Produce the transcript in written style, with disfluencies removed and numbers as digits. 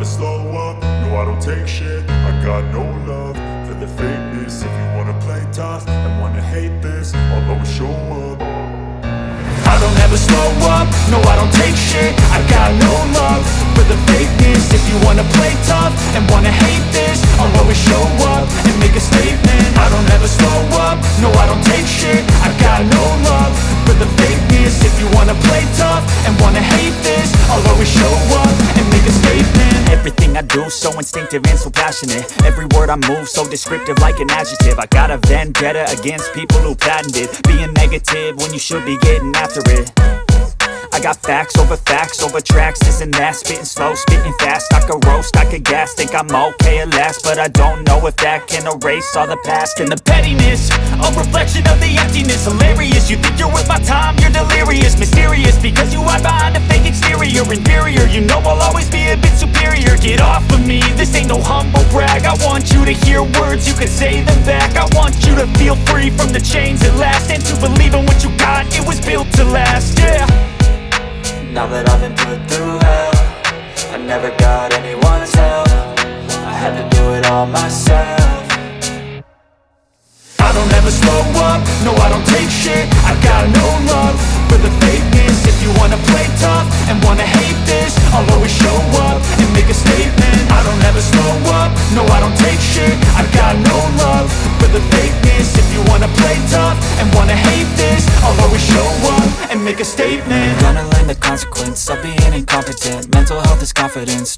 slow up, no I don't take shit. I got no love for the fakeness. If you wanna play tough and wanna hate this, I'll always show up. I don't ever slow up, no I don't take shit. I got no love for the fakeness. If you wanna play tough and wanna hate this, I'll always show up and make a statement. I don't ever slow up, no I don't take shit. I got no love for the fakeness. If you wanna play tough and wanna hate this, I'll always show up and make a statement. Everything I do so instinctive and so passionate. Every word I move so descriptive like an adjective. I got a vendetta against people who patented being negative when you should be getting after it. I got facts over tracks, this and that. Spitting slow, spitting fast. I could roast, I could gas. Think I'm okay at last, but I don't know if that can erase all the past. And the pettiness, a reflection of the emptiness. Hilarious, you think you're worth my time, you're delirious. Mysterious, because you hide behind a fake exterior. Inferior, you know I'll always be a bit superior. Get off of me, this ain't no humble brag. I want you to hear words, you can say them back. I want you to feel free from the chains at last, and to believe in what you got, it was built to last, yeah. Now that I've been put through hell, I never got anyone's help. I had to do it all myself. I don't ever slow up, no I don't take shit. I got no love for the fakeness. If you wanna play tough and wanna hate this, I'll always show up and make a statement. I don't ever slow up, no I don't take shit. I got no love for the fakeness. If you wanna play tough and wanna hate this, I'll always show up and make a statement. Gonna learn the consequence of being incompetent. Mental health is confidence.